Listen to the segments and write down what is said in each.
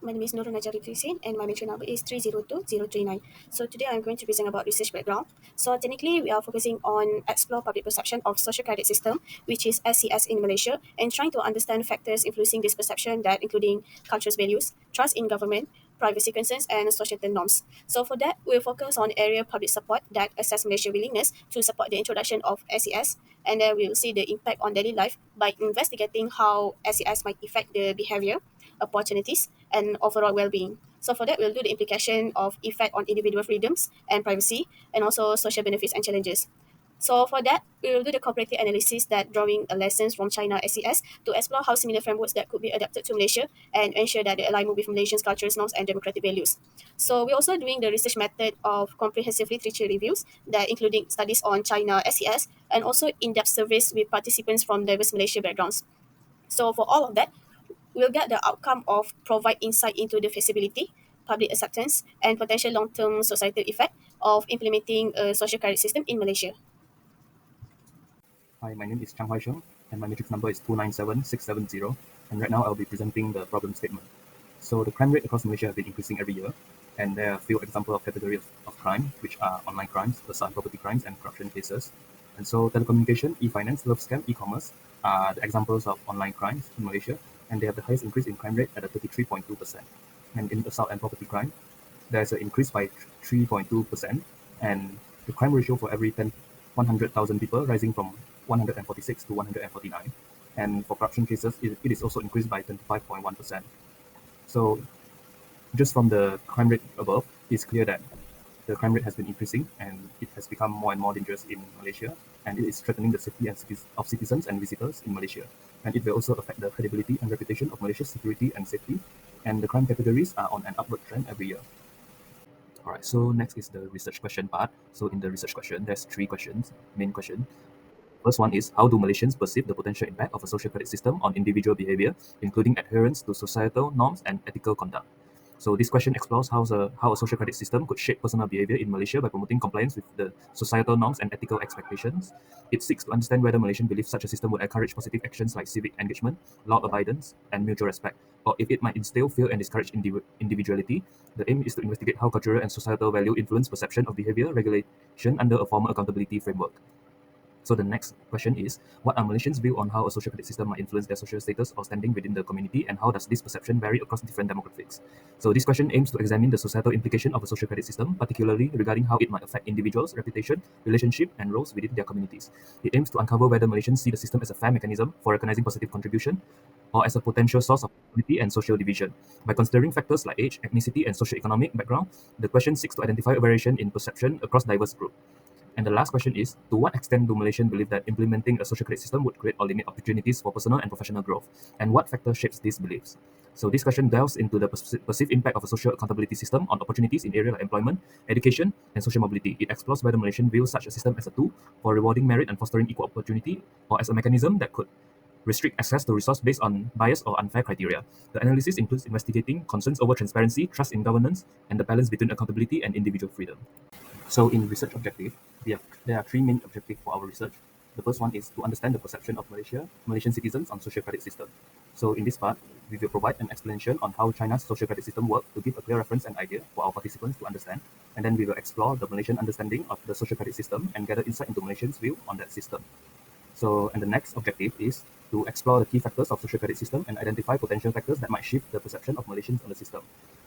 My name is Nurul Najari Hussein and my mention number is 302039. So today I'm going to present about research background. So technically we are focusing on explore public perception of social credit system, which is SCS in Malaysia, and trying to understand factors influencing this perception that including cultural values, trust in government, privacy concerns, and societal norms. So for that, we'll focus on area public support that assess Malaysia's willingness to support the introduction of SES, and then we'll see the impact on daily life by investigating how SES might affect the behavior, opportunities, and overall well-being. So for that, we'll do the implication of effect on individual freedoms and privacy, and also social benefits and challenges. So for that, we will do the comparative analysis that drawing lessons from China SES to explore how similar frameworks that could be adapted to Malaysia and ensure that they align with Malaysians' cultural norms and democratic values. So we're also doing the research method of comprehensive literature reviews that including studies on China SES and also in-depth surveys with participants from diverse Malaysia backgrounds. So for all of that, we'll get the outcome of provide insight into the feasibility, public acceptance, and potential long-term societal effect of implementing a social credit system in Malaysia. Hi, my name is Chang Hai Sheng, and my matrix number is 297670. And right now I'll be presenting the problem statement. So the crime rate across Malaysia has been increasing every year, and there are a few examples of categories of crime, which are online crimes, assault property crimes, and corruption cases. And so telecommunication, e-finance, love scam, e-commerce are the examples of online crimes in Malaysia, and they have the highest increase in crime rate at a 33.2%. And in assault and property crime, there's an increase by 3.2%, and the crime ratio for every 100,000 people rising from 146 to 149. And for corruption cases, it is also increased by 25.1%. So just from the crime rate above, it's clear that the crime rate has been increasing and it has become more and more dangerous in Malaysia, and it is threatening the safety of citizens and visitors in Malaysia. And it will also affect the credibility and reputation of Malaysia's security and safety, and the crime categories are on an upward trend every year. All right, so next is the research question part. So in the research question, there's 3 questions. Main question. First one is, how do Malaysians perceive the potential impact of a social credit system on individual behavior, including adherence to societal norms and ethical conduct? So this question explores how a social credit system could shape personal behavior in Malaysia by promoting compliance with the societal norms and ethical expectations. It seeks to understand whether Malaysians believe such a system would encourage positive actions like civic engagement, law abidance, and mutual respect, or if it might instill fear and discourage individuality. The aim is to investigate how cultural and societal value influence perception of behavior regulation under a formal accountability framework. So the next question is, what are Malaysians' view on how a social credit system might influence their social status or standing within the community, and how does this perception vary across different demographics? So this question aims to examine the societal implication of a social credit system, particularly regarding how it might affect individuals' reputation, relationship, and roles within their communities. It aims to uncover whether Malaysians see the system as a fair mechanism for recognizing positive contribution, or as a potential source of inequality and social division. By considering factors like age, ethnicity, and socioeconomic background, the question seeks to identify a variation in perception across diverse groups. And the last question is, to what extent do Malaysians believe that implementing a social credit system would create or limit opportunities for personal and professional growth? And what factor shapes these beliefs? So this question delves into the perceived impact of a social accountability system on opportunities in areas like employment, education, and social mobility. It explores whether Malaysians view such a system as a tool for rewarding merit and fostering equal opportunity, or as a mechanism that could restrict access to resource based on bias or unfair criteria. The analysis includes investigating concerns over transparency, trust in governance, and the balance between accountability and individual freedom. So in research objective, there are 3 main objectives for our research. The first one is to understand the perception of Malaysian citizens on social credit system. So in this part, we will provide an explanation on how China's social credit system works to give a clear reference and idea for our participants to understand. And then we will explore the Malaysian understanding of the social credit system and gather insight into Malaysians' view on that system. So, and the next objective is to explore the key factors of social credit system and identify potential factors that might shift the perception of Malaysians on the system.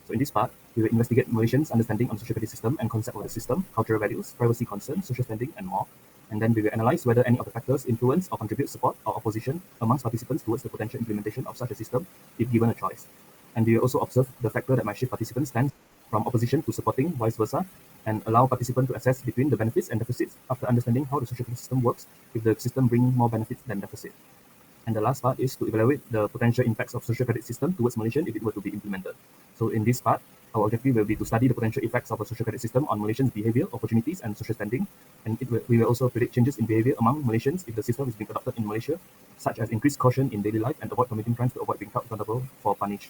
So in this part, we will investigate Malaysians' understanding on social credit system and concept of the system, cultural values, privacy concerns, social standing, and more. And then we will analyze whether any of the factors influence or contribute support or opposition amongst participants towards the potential implementation of such a system if given a choice. And we will also observe the factor that might shift participants' stance from opposition to supporting, vice versa, and allow participants to assess between the benefits and deficits after understanding how the social credit system works if the system brings more benefits than deficit. And the last part is to evaluate the potential impacts of social credit system towards Malaysians if it were to be implemented. So in this part, our objective will be to study the potential effects of a social credit system on Malaysians' behavior, opportunities, and social standing. And we will also predict changes in behavior among Malaysians if the system is being adopted in Malaysia, such as increased caution in daily life and avoid committing crimes to avoid being held accountable for punished.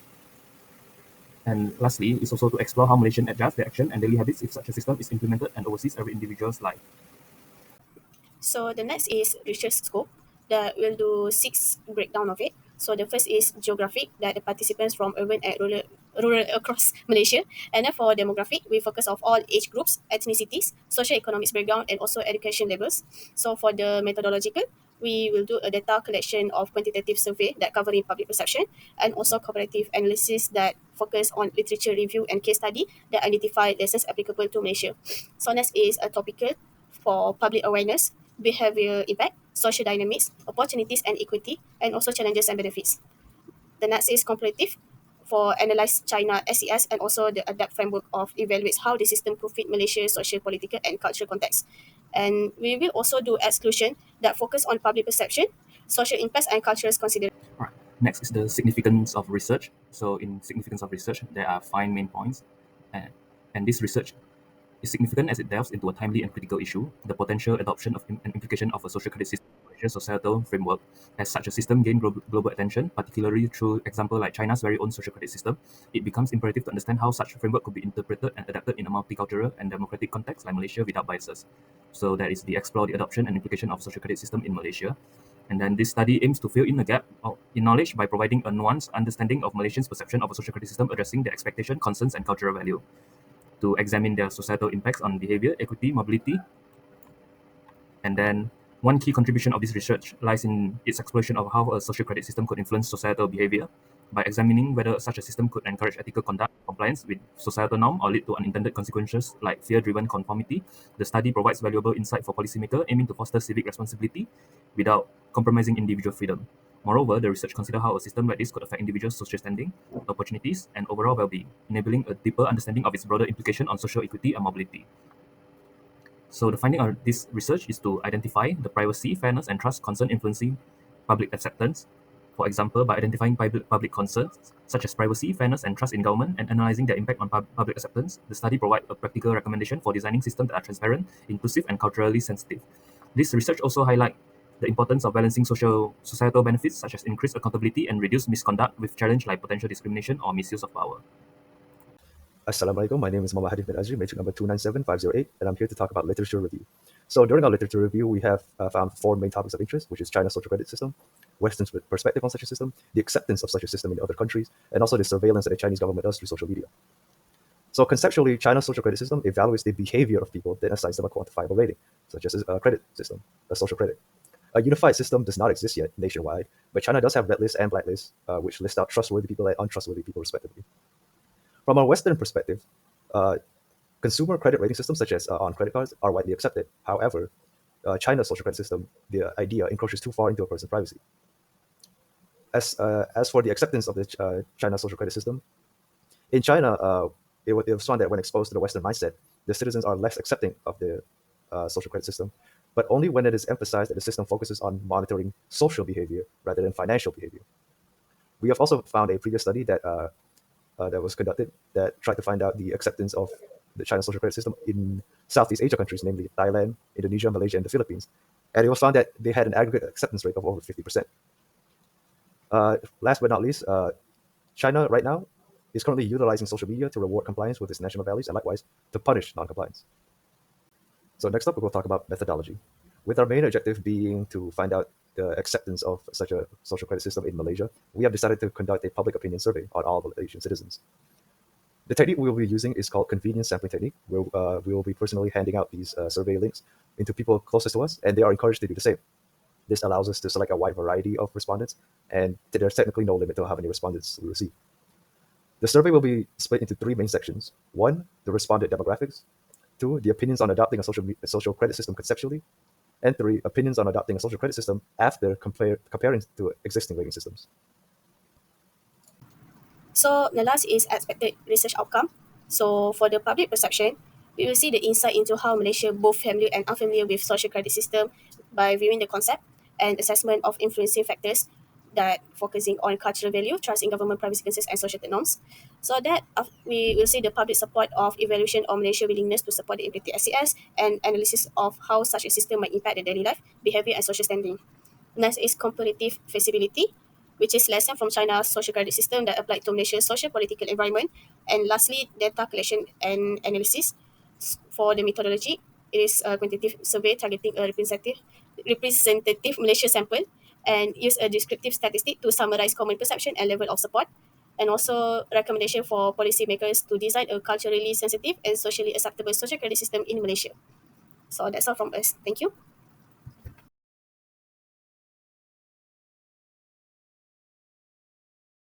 And lastly, is also to explore how Malaysians adjust their action and daily habits if such a system is implemented and oversees every individual's life. So the next is research scope that we'll do 6 breakdown of it. So the first is geographic that the participants from urban and rural rural across Malaysia. And then for demographic, we focus of all age groups, ethnicities, socio-economic background, and also education levels. So for the methodological, we will do a data collection of quantitative survey that covering public perception, and also comparative analysis that focus on literature review and case study that identify lessons applicable to Malaysia. So next is a topical for public awareness, behavior impact, social dynamics, opportunities and equity, and also challenges and benefits. The next is comparative for analyze China SES, and also the adapt framework of evaluates how the system could fit Malaysia's social, political, and cultural context. And we will also do exclusion that focus on public perception, social impacts, and cultural considerations. All right. Next is the significance of research. So in significance of research, there are 5 main points, and, and this research is significant as it delves into a timely and critical issue, the potential adoption of and implication of a social credit system in a societal framework. As such a system gain global attention, particularly through example like China's very own social credit system, it becomes imperative to understand how such a framework could be interpreted and adapted in a multicultural and democratic context like Malaysia without biases. So that is the explore the adoption and implication of social credit system in Malaysia. And then this study aims to fill in the gap in knowledge by providing a nuanced understanding of Malaysians' perception of a social credit system, addressing their expectation, concerns, and cultural value, to examine their societal impacts on behavior, equity, mobility. And then one key contribution of this research lies in its exploration of how a social credit system could influence societal behavior by examining whether such a system could encourage ethical conduct, compliance with societal norm, or lead to unintended consequences like fear-driven conformity. The study provides valuable insight for policymakers aiming to foster civic responsibility without compromising individual freedom. Moreover, the research considers how a system like this could affect individuals' social standing, opportunities, and overall well-being, enabling a deeper understanding of its broader implication on social equity and mobility. So the finding of this research is to identify the privacy, fairness, and trust concern influencing public acceptance. For example, by identifying public concerns such as privacy, fairness, and trust in government, and analyzing their impact on public acceptance, the study provides a practical recommendation for designing systems that are transparent, inclusive, and culturally sensitive. This research also highlights the importance of balancing societal benefits such as increased accountability and reduced misconduct with challenge like potential discrimination or misuse of power. Assalamualaikum. My name is Muhammad Hadith bin Azri, matrix number 297508, and I'm here to talk about literature review. So during our literature review, we have found 4 main topics of interest, which is China's social credit system, Western's perspective on such a system, the acceptance of such a system in other countries, and also the surveillance that the Chinese government does through social media. So conceptually, China's social credit system evaluates the behavior of people, then assigns them a quantifiable rating, such as a credit system, a social credit. A unified system does not exist yet nationwide, but China does have red lists and black lists, which list out trustworthy people and untrustworthy people respectively. From a Western perspective, uh, consumer credit rating systems such as on credit cards are widely accepted. However, China's social credit system, the idea encroaches too far into a person's privacy. As for the acceptance of the China social credit system, in China, it was found that when exposed to the Western mindset, the citizens are less accepting of the social credit system, but only when it is emphasized that the system focuses on monitoring social behavior rather than financial behavior. We have also found a previous study that was conducted that tried to find out the acceptance of the China social credit system in Southeast Asia countries, namely Thailand, Indonesia, Malaysia, and the Philippines. And it was found that they had an aggregate acceptance rate of over 50%. Last but not least, China right now is currently utilizing social media to reward compliance with its national values and likewise to punish non-compliance. So next up, we'll talk about methodology, with our main objective being to find out the acceptance of such a social credit system in Malaysia. We have decided to conduct a public opinion survey on all Malaysian citizens. The technique we will be using is called convenience sampling technique, where we will be personally handing out these survey links into people closest to us, and they are encouraged to do the same. This allows us to select a wide variety of respondents, and there's technically no limit to how many respondents we receive. The survey will be split into 3 main sections. 1, the respondent demographics. 2, the opinions on adopting a social credit system conceptually. And 3, opinions on adopting a social credit system after comparing to existing rating systems. So the last is expected research outcome. So for the public perception, we will see the insight into how Malaysia both familiar and unfamiliar with social credit system by viewing the concept and assessment of influencing factors that focusing on cultural value, trust in government privacy concerns, and social norms. So that we will see the public support of evaluation of Malaysia willingness to support the implemented SES and analysis of how such a system might impact the daily life, behavior, and social standing. Next is comparative feasibility, which is lesson from China's social credit system that applied to Malaysia's social political environment. And lastly, data collection and analysis. For the methodology, it is a quantitative survey targeting a representative Malaysia sample and use a descriptive statistic to summarize common perception and level of support. and also recommendation for policymakers to design a culturally sensitive and socially acceptable social credit system in Malaysia. So that's all from us. Thank you.